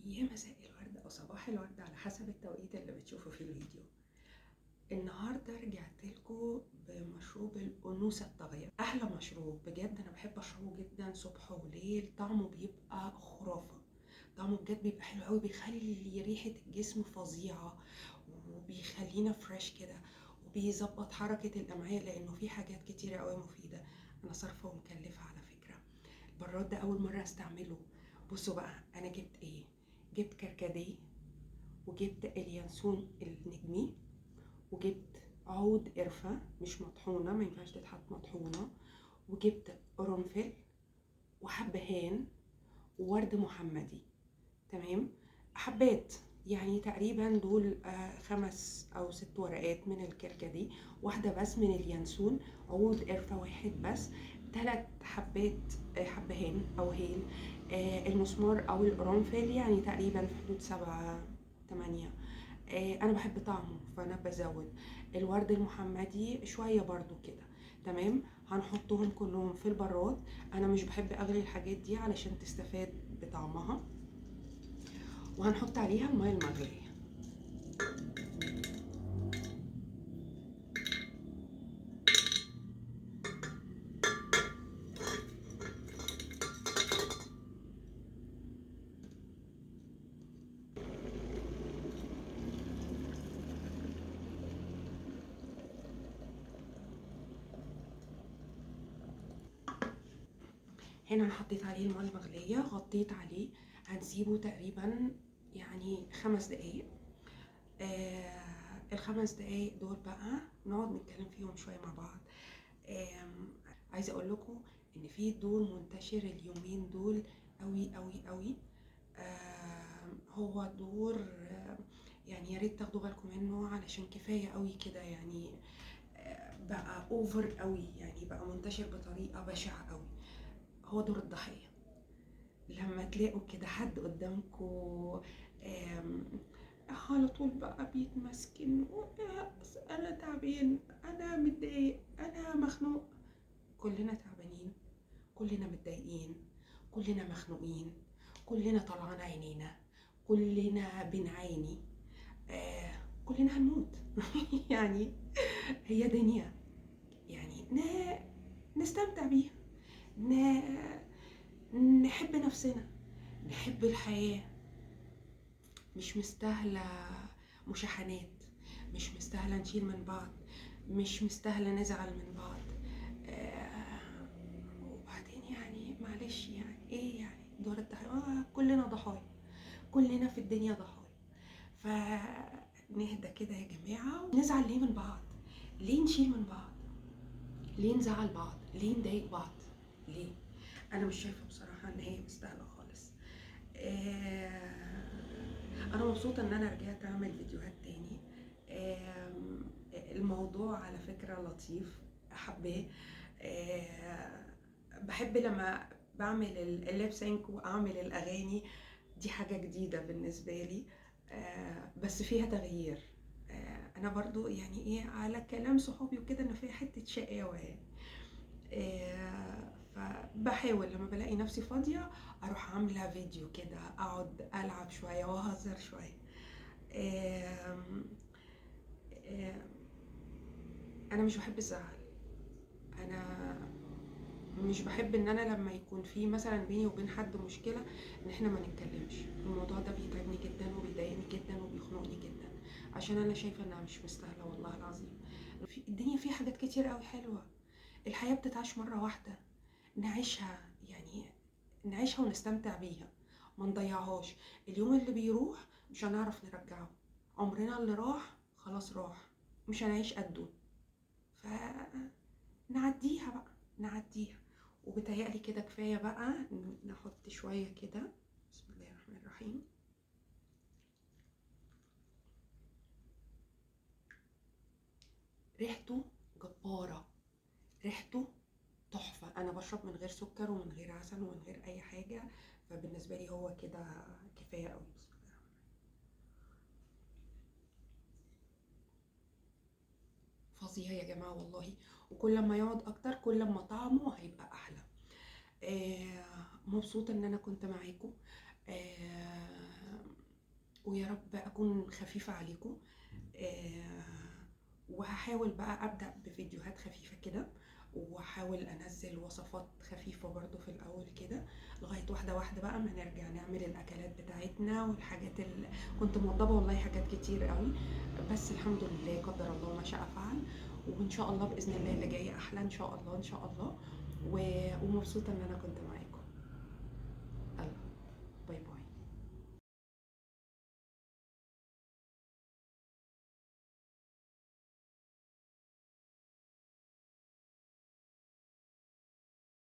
يا مساء الورد او صباح الورد على حسب التوقيت اللي بتشوفوا فيه الفيديو. النهارده رجعت لكم بمشروب الانوثه الطاغيه، احلى مشروب بجد. انا بحب اشربه جدا صبح وليل، طعمه بيبقى خرافه. طعمه بجد بيبقى حلو قوي، بيخلي ريحه الجسم فظيعه وبيخلينا فريش كده، وبيظبط حركه الامعاء لانه فيه حاجات كتيره قوي مفيده. انا صارفه ومكلفه على فكره. البراد ده اول مره استعمله. بصوا بقى انا جبت ايه. جبت كركديه، وجبت اليانسون النجمي، وجبت عود قرفة مش مطحونة، ما ينفعش تتحط مطحونة، وجبت قرنفل وحبهان وورد محمدي. تمام، حبات يعني تقريبا دول 5 أو 6 ورقات من الكركديه، واحدة بس من اليانسون، عود قرفة واحد بس، 3 حبات حبهان أو هيل، المسمار أو القرنفل يعني تقريبا في حدود 7 8. أنا بحب طعمه فأنا بزود الورد المحمدي شوية برضو كده. تمام، هنحطهم كلهم في البراد. أنا مش بحب أغلي الحاجات دي علشان تستفاد بطعمها، وهنحط عليها المية المغلية. هنا انا حطيت عليه المية المغلية، غطيت عليه، هنسيبه تقريبا يعني 5 دقايق. ال5 دقايق دول بقى نقعد نتكلم فيهم شوية مع بعض. عايزة اقول لكم ان في دور منتشر اليومين دول قوي قوي قوي. هو دور يعني يا ريت تاخدوا بالكم منه علشان كفاية قوي كده يعني. بقى اوفر قوي، يعني بقى منتشر بطريقة بشعة قوي. هو دور الضحية. لما تلاقوا كده حد قدامكم على طول بقى بيتمسكن، انا تعبان، انا متضايق، انا مخنوق. كلنا تعبانين، كلنا متضايقين، كلنا مخنوقين، كلنا طلعان عينينا، كلنا بنعاني، كلنا هنموت. يعني هي دنيا، يعني نستمتع بيها، نحب نفسنا، نحب الحياة. مش مستاهلة مشاحنات، مش مستاهلة نشيل من بعض، مش مستاهلة نزعل من بعض. وبعدين يعني معلش، يعني ايه يعني دور الضحية؟ كلنا ضحايا، كلنا في الدنيا ضحايا. فنهدى كده يا جماعة. نزعل ليه من بعض؟ ليه نشيل من بعض؟ ليه نزعل بعض؟ ليه نضايق بعض؟ ليه؟ انا مش شايفه بصراحه ان هي مستاهله خالص. انا مبسوطه ان انا رجعت اعمل فيديوهات تاني. الموضوع على فكره لطيف، حباه. بحب لما بعمل الليب سينك واعمل الاغاني، دي حاجه جديده بالنسبه لي. بس فيها تغيير. انا برضو يعني ايه على كلام صحابي وكده ان فيها حته شقاوه يعني. فبحاول لما بلاقي نفسي فاضية اروح عاملة فيديو كده، اقعد العب شوية واهزر شوية. آم، آم، انا مش بحب الزعل. انا مش بحب ان انا لما يكون في مثلا بيني وبين حد مشكلة ان احنا ما نتكلمش. الموضوع ده بيتعبني جدا وبيضايقني جدا وبيخنقني جدا، عشان انا شايفة انها مش مستاهلة والله العظيم. في الدنيا في حاجات كتير قوي حلوة. الحياة بتتعاش مرة واحدة، نعيشها يعني، نعيشها ونستمتع بيها، ما نضيعهاش. اليوم اللي بيروح مش هنعرف نرجعه، عمرنا اللي راح خلاص راح، مش هنعيش قده. فنعديها بقى، نعديها. وبتهيألي كده كفاية بقى. نحط شوية كده، بسم الله الرحمن الرحيم. ريحته جبارة، ريحته تحفة. أنا بشرب من غير سكر ومن غير عسل ومن غير أي حاجة، فبالنسبة لي هو كده كفاية أوي. بسم الله الرحمن الرحيم. فظيع يا جماعة والله، وكل ما يقعد أكتر كل ما طعمه هيبقى أحلى. مبسوطة إن أنا كنت معاكم. ويا رب اكون خفيفة عليكم. آه، وهحاول بقى ابدا بفيديوهات خفيفة كده، واحاول انزل وصفات خفيفة برضو في الاول كده، لغاية واحدة واحدة بقى ما نرجع نعمل الاكلات بتاعتنا والحاجات اللي كنت موضبة والله حاجات كتير قوي. بس الحمد لله قدر الله ما شاء فعل. وان شاء الله باذن الله اللي جاي احلى ان شاء الله ان شاء الله. ومبسوطة ان انا كنت معاكم.